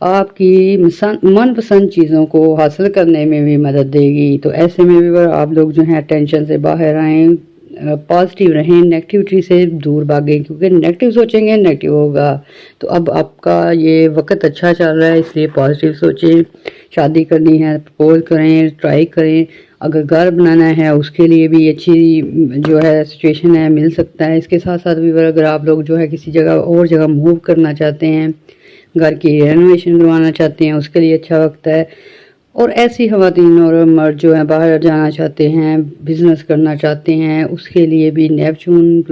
آپ کی من پسند چیزوں کو حاصل کرنے میں بھی مدد دے گی. تو ایسے میں بھی آپ لوگ جو ہیں ٹینشن سے باہر آئیں، پازیٹیو رہیں، نیگیٹیوٹی سے دور بھاگیں، کیونکہ نیگیٹیو سوچیں گے نیگیٹیو ہوگا. تو اب آپ کا یہ وقت اچھا چل رہا ہے، اس لیے پازیٹیو سوچیں. شادی کرنی ہے پرپوز کریں، ٹرائی کریں. اگر گھر بنانا ہے اس کے لیے بھی اچھی جو ہے سچویشن ہے، مل سکتا ہے. اس کے ساتھ ساتھ بھی اگر آپ لوگ جو ہے کسی جگہ اور جگہ موو کرنا چاہتے ہیں، گھر کی رینوویشن کروانا چاہتے ہیں، اس کے لیے اچھا وقت ہے. اور ایسی خواتین اور مرد جو ہیں باہر جانا چاہتے ہیں، بزنس کرنا چاہتے ہیں، اس کے لیے بھی نیپچون،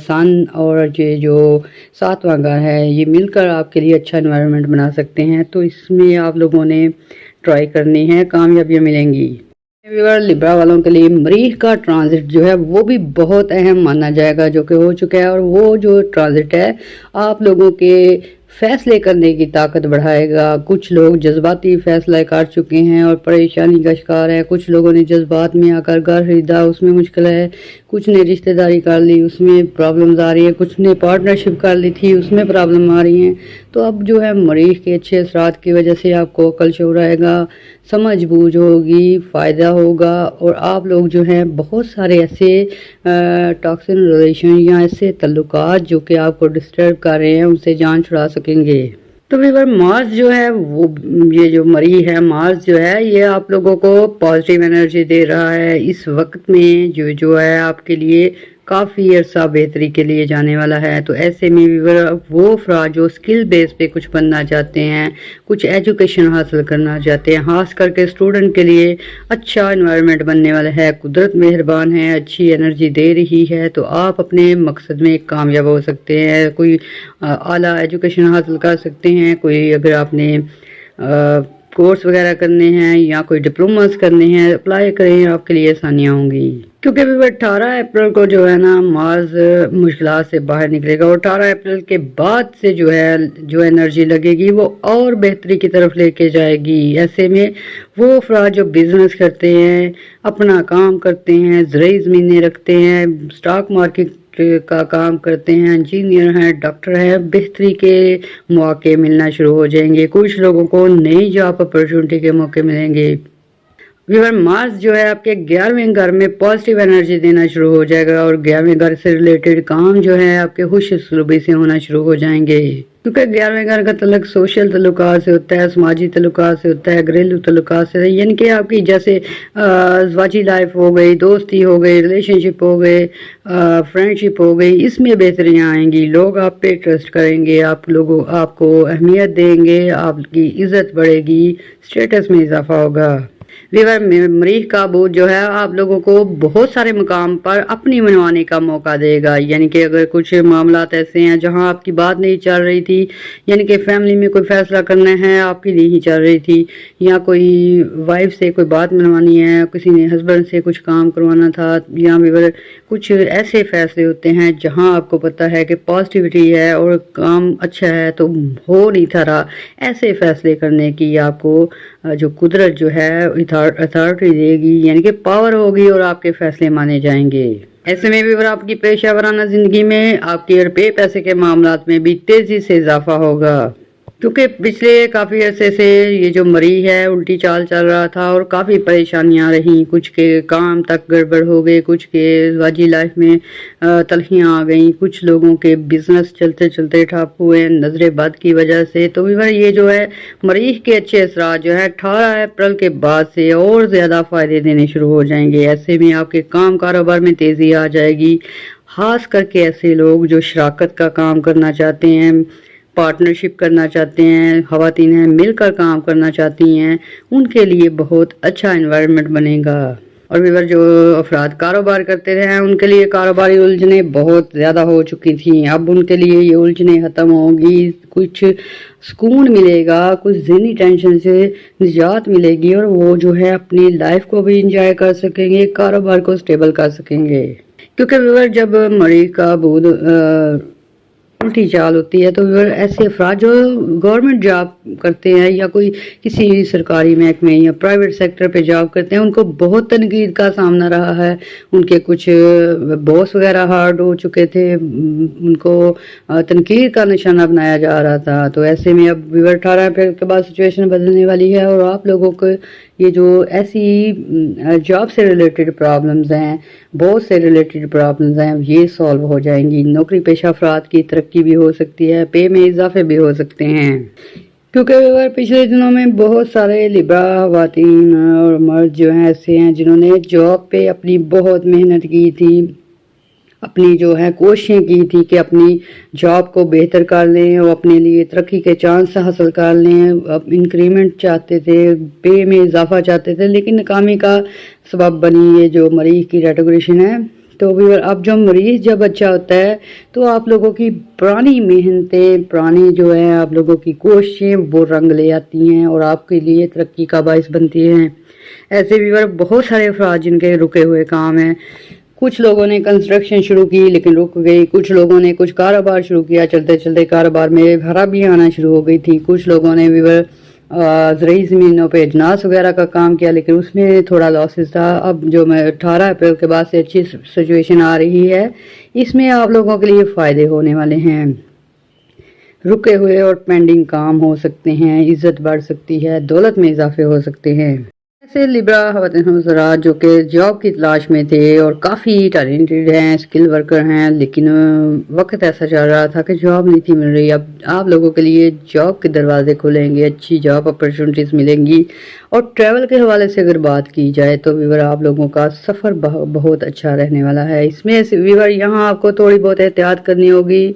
سن اور یہ جو ساتواں گھر ہے، یہ مل کر آپ کے لیے اچھا انوائرمنٹ بنا سکتے ہیں. تو اس میں آپ لوگوں نے ٹرائی کرنی ہے، کامیابیاں ملیں گی. لبرا والوں کے لیے مریخ کا ٹرانزٹ جو ہے وہ بھی بہت اہم مانا جائے گا، جو کہ ہو چکا ہے. اور وہ جو ٹرانزٹ ہے آپ لوگوں کے فیصلے کرنے کی طاقت بڑھائے گا. کچھ لوگ جذباتی فیصلہ کر چکے ہیں اور پریشانی کا شکار ہے. کچھ لوگوں نے جذبات میں آ کر گھر خریدا، اس میں مشکل ہے. کچھ نے رشتہ داری کر لی، اس میں پرابلمز آ رہی ہے. کچھ نے پارٹنرشپ کر لی تھی، اس میں پرابلم آ رہی ہیں. تو اب جو ہے مریخ کے اچھے اثرات کی وجہ سے آپ کو عقل شعور آئے گا، سمجھ بوجھ ہوگی، فائدہ ہوگا. اور آپ لوگ جو ہیں بہت سارے ایسے ٹاکسن ریلیشن یا ایسے تعلقات جو کہ آپ کو ڈسٹرب کر رہے ہیں ان سے جان چھڑا سکیں گے. تو ویور مارس جو ہے وہ یہ جو مری ہے، مارس جو ہے یہ آپ لوگوں کو پازیٹیو انرجی دے رہا ہے. اس وقت میں جو ہے آپ کے لیے کافی عرصہ بہتری کے لیے جانے والا ہے. تو ایسے میں وہ افراد جو اسکل بیس پہ کچھ بننا چاہتے ہیں، کچھ ایجوکیشن حاصل کرنا چاہتے ہیں، خاص کر کے اسٹوڈنٹ کے لیے اچھا انوائرمنٹ بننے والا ہے. قدرت مہربان ہے، اچھی انرجی دے رہی ہے. تو آپ اپنے مقصد میں کامیاب ہو سکتے ہیں. کوئی اعلیٰ ایجوکیشن حاصل کر سکتے ہیں. کوئی اگر آپ نے کورس وغیرہ کرنے ہیں یا کوئی ڈپلوماز کرنے ہیں، اپلائی کریں، آپ کے لیے آسانیاں ہوں گی. کیونکہ 18 اپریل کو جو ہے نا مارس مشکلات سے باہر نکلے گا. اور 18 اپریل کے بعد سے جو ہے جو انرجی لگے گی وہ اور بہتری کی طرف لے کے جائے گی. ایسے میں وہ افراد جو بزنس کرتے ہیں، اپنا کام کرتے ہیں، زرعی زمینیں رکھتے ہیں، سٹاک مارکیٹ کا کام کرتے ہیں، انجینئر ہیں، ڈاکٹر ہیں، بہتری کے مواقع ملنا شروع ہو جائیں گے. کچھ لوگوں کو نئی جاب اپرچونٹی کے موقع ملیں گے. ویور مارس جو ہے آپ کے 11ویں گھر میں پازیٹیو انرجی دینا شروع ہو جائے گا. اور 11ویں گھر سے ریلیٹڈ کام جو ہے آپ کے خوش اسلوبی سے ہونا شروع ہو جائیں گے. کیونکہ 11ویں گھر کا تعلق سوشل تعلقات سے ہوتا ہے، سماجی تعلقات سے ہوتا ہے، گھریلو تعلقات سے، یعنی کہ آپ کی جیسے ازواجی لائف ہو گئی، دوستی ہو گئی، ریلیشن شپ ہو گئے، فرینڈ شپ ہو گئی، اس میں بہتریاں آئیں گی. لوگ آپ پہ ٹرسٹ کریں گے، آپ کو اہمیت دیں گے، آپ کی عزت بڑھے گی، اسٹیٹس میں اضافہ ہوگا. ویور مریخ کا بوجھ جو ہے آپ لوگوں کو بہت سارے مقام پر اپنی منوانے کا موقع دے گا. یعنی کہ اگر کچھ معاملات ایسے ہیں جہاں آپ کی بات نہیں چل رہی تھی، یعنی کہ فیملی میں کوئی فیصلہ کرنا ہے آپ کی نہیں چل رہی تھی، یا کوئی وائف سے کوئی بات منوانی ہے، کسی نے ہسبینڈ سے کچھ کام کروانا تھا، یا ویور کچھ ایسے فیصلے ہوتے ہیں جہاں آپ کو پتہ ہے کہ پازیٹیوٹی ہے اور کام اچھا ہے تو ہو نہیں تھا رہا. ایسے فیصلے کرنے کی آپ کو جو قدرت جو ہے اتھارٹی دے گی، یعنی کہ پاور ہوگی اور آپ کے فیصلے مانے جائیں گے. ایسے میں بھی آپ کی پیشہ ورانہ زندگی میں آپ کے روپے پیسے کے معاملات میں بھی تیزی سے اضافہ ہوگا. کیونکہ پچھلے کافی عرصے سے یہ جو مری ہے الٹی چال چل رہا تھا اور کافی پریشانیاں رہیں. کچھ کے کام تک گڑبڑ ہو گئے، کچھ کے ازواجی لائف میں تلخیاں آ گئیں، کچھ لوگوں کے بزنس چلتے چلتے ٹھپ ہوئے نظر بد کی وجہ سے. تو یہ جو ہے مریخ کے اچھے اثرات جو ہے 18 اپریل کے بعد سے اور زیادہ فائدے دینے شروع ہو جائیں گے. ایسے میں آپ کے کام کاروبار میں تیزی آ جائے گی. خاص کر کے ایسے لوگ جو شراکت کا کام کرنا چاہتے ہیں، پارٹنرشپ کرنا چاہتے ہیں، خواتین ہیں مل کر کام کرنا چاہتی ہیں، ان کے لیے بہت اچھا انوائرمنٹ بنے گا. اور ویور جو افراد کاروبار کرتے رہے ہیں ان کے لیے کاروباری الجھنیں بہت زیادہ ہو چکی تھیں. اب ان کے لیے یہ الجھنیں ختم ہوں گی، کچھ سکون ملے گا، کچھ ذہنی ٹینشن سے نجات ملے گی، اور وہ جو ہے اپنی لائف کو بھی انجوائے کر سکیں گے، کاروبار کو سٹیبل کر سکیں گے. کیونکہ ویور جب مریخ کا بود الٹی چال ہوتی ہے۔ تو ایسے افراد جو گورنمنٹ جاب کرتے ہیں یا کوئی کسی سرکاری محکمے یا پرائیویٹ سیکٹر پہ جاب کرتے ہیں، ان کو بہت تنقید کا سامنا رہا ہے۔ ان کے کچھ باس وغیرہ ہارڈ ہو چکے تھے، ان کو تنقید کا نشانہ بنایا جا رہا تھا۔ تو ایسے میں اب 18 اپریل کے بعد سچویشن بدلنے والی ہے، اور آپ لوگوں کو یہ جو ایسی جاب سے ریلیٹڈ پرابلمز ہیں، بہت سے ریلیٹڈ پرابلمز ہیں، یہ سالو ہو جائیں گی۔ نوکری پیشہ افراد کی ترقی بھی ہو سکتی ہے، پے میں اضافے بھی ہو سکتے ہیں، کیونکہ پچھلے دنوں میں بہت سارے لبرا خواتین اور مرد جو ہیں ایسے ہیں جنہوں نے جاب پہ اپنی بہت محنت کی تھی، اپنی جو ہے کوششیں کی تھی کہ اپنی جاب کو بہتر کر لیں اور اپنے لیے ترقی کے چانس حاصل کر لیں، انکریمنٹ چاہتے تھے، پے میں اضافہ چاہتے تھے، لیکن ناکامی کا سبب بنی یہ جو مریخ کی ریٹروگریشن ہے۔ تو اب جو مریخ جب اچھا ہوتا ہے تو آپ لوگوں کی پرانی محنتیں، پرانی جو ہے آپ لوگوں کی کوششیں وہ رنگ لے آتی ہیں اور آپ کے لیے ترقی کا باعث بنتی ہیں۔ ایسے بھی بہت سارے افراد جن کے رکے ہوئے کام ہیں، کچھ لوگوں نے کنسٹرکشن شروع کی لیکن رک گئی، کچھ لوگوں نے کچھ کاروبار شروع کیا، چلتے چلتے کاروبار میں خرابی آنا شروع ہو گئی تھی، کچھ لوگوں نے زرعی زمینوں پہ اجناس وغیرہ کا کام کیا لیکن اس میں تھوڑا لاسز تھا۔ اب جو میں 18 اپریل کے بعد سے اچھی سچویشن آ رہی ہے، اس میں آپ لوگوں کے لیے فائدے ہونے والے ہیں، رکے ہوئے اور پینڈنگ کام ہو سکتے ہیں، عزت بڑھ سکتی ہے، دولت میں اضافے ہو سکتے ہیں۔ ایسے لبرا خواتین حضرات جو کہ جاب کی تلاش میں تھے اور کافی ٹیلنٹڈ ہیں، اسکل ورکر ہیں، لیکن وقت ایسا چل رہا تھا کہ جاب نہیں تھی مل رہی۔ اب آپ لوگوں کے لیے جاب کے دروازے کھلیں گے، اچھی جاب اپرچونٹیز ملیں گی۔ اور ٹریول کے حوالے سے اگر بات کی جائے تو آپ لوگوں کا سفر بہت اچھا رہنے والا ہے۔ اس میں یہاں آپ کو تھوڑی بہت احتیاط کرنی ہوگی،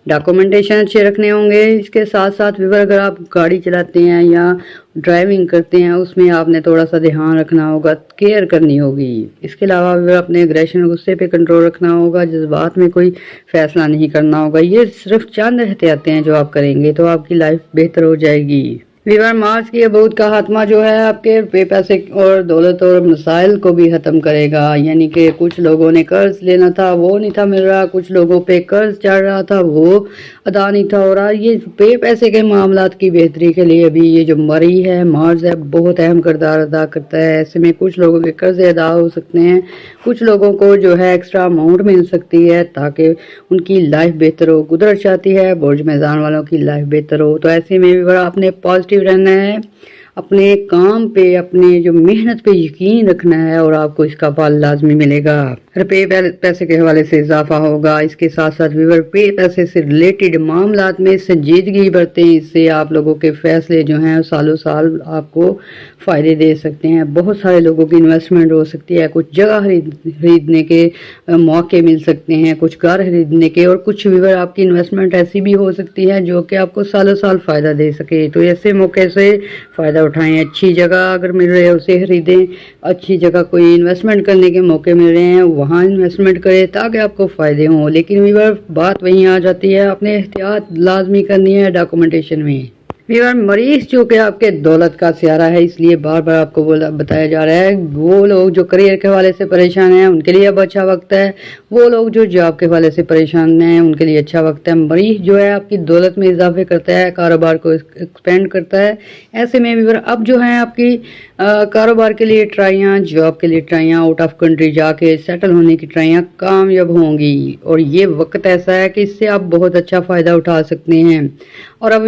ڈاکومنٹیشن اچھے رکھنے ہوں گے۔ اس کے ساتھ ساتھ اگر آپ گاڑی چلاتے ہیں یا ڈرائیونگ کرتے ہیں، اس میں آپ نے تھوڑا سا دھیان رکھنا ہوگا، کیئر کرنی ہوگی۔ اس کے علاوہ اپنے اگریشن غصے پہ کنٹرول رکھنا ہوگا، جذبات میں کوئی فیصلہ نہیں کرنا ہوگا۔ یہ صرف چند احتیاطیں ہیں جو آپ کریں گے تو آپ کی لائف بہتر ہو جائے گی۔ مارچ کی عبور کا خاتمہ جو ہے آپ کے پیسے اور دولت اور مسائل کو بھی ختم کرے گا، یعنی کہ کچھ لوگوں نے قرض لینا تھا وہ نہیں تھا مل رہا، کچھ لوگوں پہ قرض چڑھ رہا تھا وہ ادا نہیں تھا ہو رہا۔ یہ پیسے کے معاملات کی بہتری کے لیے بھی یہ جو مریخ ہے، مارس ہے، بہت اہم کردار ادا کرتا ہے۔ ایسے میں کچھ لوگوں کے قرض ادا ہو سکتے ہیں، کچھ لوگوں کو جو ہے ایکسٹرا اماؤنٹ مل سکتی ہے تاکہ ان کی لائف بہتر ہو۔ قدرت چاہتی ہے برج میزان والوں کی لائف بہتر ہو، تو ایسے میں بھی آپ نے پازیٹیو رہنا ہے، اپنے کام پہ، اپنے جو محنت پہ یقین رکھنا ہے اور آپ کو اس کا پھل لازمی ملے گا۔ روپے پیسے کے حوالے سے اضافہ ہوگا۔ اس کے ساتھ ساتھ پیسے سے ریلیٹڈ معاملات میں سنجیدگی برتیں، اس سے آپ لوگوں کے فیصلے جو ہیں سالوں سال آپ کو فائدے دے سکتے ہیں۔ بہت سارے لوگوں کی انویسٹمنٹ ہو سکتی ہے، کچھ جگہ خریدنے کے موقع مل سکتے ہیں، کچھ گھر خریدنے کے، اور کچھ آپ کی انویسٹمنٹ ایسی بھی ہو سکتی ہے جو کہ آپ کو سالوں سال فائدہ دے سکے۔ تو ایسے موقع سے فائدہ اٹھائیں، اچھی جگہ اگر مل رہے ہے اسے خریدیں، اچھی جگہ کوئی انویسٹمنٹ کرنے کے موقع مل رہے ہیں وہاں انویسٹمنٹ کریں تاکہ آپ کو فائدے ہوں۔ لیکن بات وہیں آ جاتی ہے، آپ نے احتیاط لازمی کرنی ہے ڈاکومنٹیشن میں۔ مریخ جو کہ آپ کے دولت کا سیارہ ہے، اس لیے بار بار آپ کو بتایا جا رہا ہے وہ لوگ جو کریئر کے حوالے سے پریشان ہیں ان کے لیے اب اچھا وقت ہے، وہ لوگ جو جاب کے حوالے سے پریشان ہیں ان کے لیے اچھا وقت ہے۔ مریخ جو ہے آپ کی دولت میں اضافے کرتا ہے، کاروبار کو ایکسپینڈ کرتا ہے۔ ایسے میں اب جو ہے آپ کی کاروبار کے لیے ٹرائیاں، جاب کے لیے ٹرائیاں، آؤٹ آف کنٹری جا کے سیٹل ہونے کی ٹرائیاں کامیاب ہوں گی، اور یہ وقت ایسا ہے کہ اس سے آپ بہت اچھا فائدہ اٹھا سکتے ہیں۔ اور اب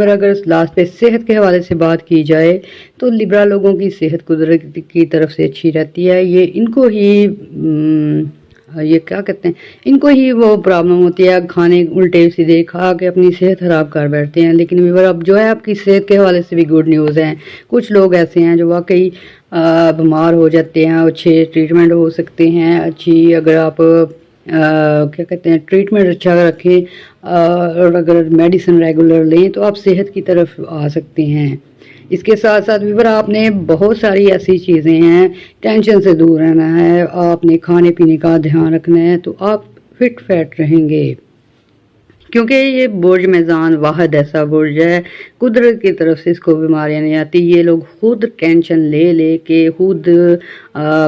اگر لاسٹ پہ صحت کے حوالے سے بات کی جائے تو لبرا لوگوں کی صحت قدرت کی طرف سے اچھی رہتی ہے۔ یہ ان کو ہی یہ کیا کہتے ہیں، ان کو ہی وہ پرابلم ہوتی ہے، کھانے الٹے سیدھے کھا کے اپنی صحت خراب کر بیٹھتے ہیں۔ لیکن اب جو ہے آپ کی صحت کے حوالے سے بھی گڈ نیوز ہے، کچھ لوگ ایسے ہیں جو واقعی بیمار ہو جاتے ہیں، اچھے ٹریٹمنٹ ہو سکتے ہیں، اچھی اگر آپ کیا کہتے ہیں ٹریٹمنٹ اچھا رکھیں اور اگر میڈیسن ریگولر لیں تو آپ صحت کی طرف آ سکتے ہیں۔ اس کے ساتھ ساتھ آپ نے بہت ساری ایسی چیزیں ہیں، ٹینشن سے دور رہنا ہے، آپ نے کھانے پینے کا دھیان رکھنا ہے تو آپ فٹ فیٹ رہیں گے۔ کیونکہ یہ برج میزان واحد ایسا برج ہے قدرت کی طرف سے اس کو بیماریاں نہیں آتی. یہ لوگ خود ٹینشن لے لے کے خود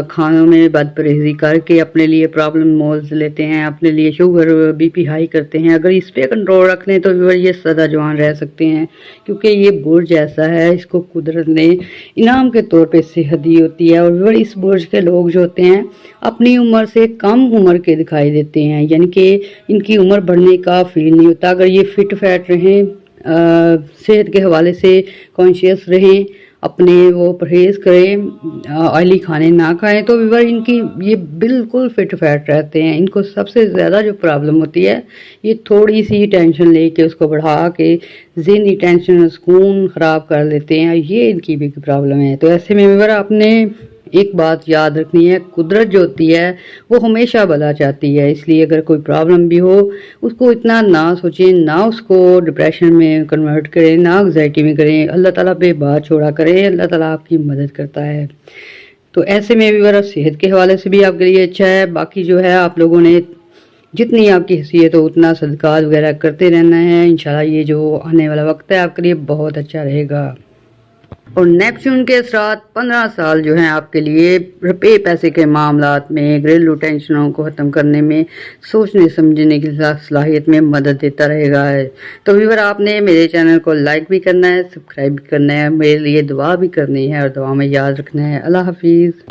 کھانوں میں بد پرہیزی کر کے اپنے لیے پرابلم مولز لیتے ہیں، اپنے لیے شوگر بی پی ہائی کرتے ہیں. اگر اس پہ کنٹرول رکھ لیں تو یہ سدا جوان رہ سکتے ہیں، کیونکہ یہ برج ایسا ہے اس کو قدرت نے انعام کے طور پہ صحت دی ہوتی ہے. اور اس برج کے لوگ جو ہوتے ہیں اپنی عمر سے کم عمر کے دکھائی دیتے ہیں، یعنی کہ ان کی عمر بڑھنے کا فیل نہیں ہوتا. اگر یہ فٹ فیٹ رہیں، صحت کے حوالے سے کانشیس رہیں، اپنے وہ پرہیز کریں، آئلی کھانے نہ کھائیں، تو ان کی یہ بالکل فٹ فیٹ رہتے ہیں. ان کو سب سے زیادہ جو پرابلم ہوتی ہے یہ تھوڑی سی ٹینشن لے کے اس کو بڑھا کے ذہنی ٹینشن سکون خراب کر لیتے ہیں، یہ ان کی بھی پرابلم ہے. تو ایسے میں آپ نے ایک بات یاد رکھنی ہے، قدرت جو ہوتی ہے وہ ہمیشہ بھلا چاہتی ہے. اس لیے اگر کوئی پرابلم بھی ہو اس کو اتنا نہ سوچیں، نہ اس کو ڈپریشن میں کنورٹ کریں، نہ انگزائٹی میں کریں. اللہ تعالیٰ پہ بات چھوڑا کریں، اللہ تعالیٰ آپ کی مدد کرتا ہے. تو ایسے میں بھی صحت کے حوالے سے بھی آپ کے لیے اچھا ہے. باقی جو ہے آپ لوگوں نے جتنی آپ کی حیثیت ہو اتنا صدقات وغیرہ کرتے رہنا ہے. انشاءاللہ یہ جو آنے والا وقت ہے آپ کے لیے بہت اچھا رہے گا. اور نیپچون کے اثرات 15 سال جو ہیں آپ کے لیے روپے پیسے کے معاملات میں، گھریلو ٹینشنوں کو ختم کرنے میں، سوچنے سمجھنے کی صلاحیت میں مدد دیتا رہے گا. تو ویور آپ نے میرے چینل کو لائک بھی کرنا ہے، سبسکرائب بھی کرنا ہے، میرے لیے دعا بھی کرنی ہے اور دعا میں یاد رکھنا ہے. اللہ حافظ.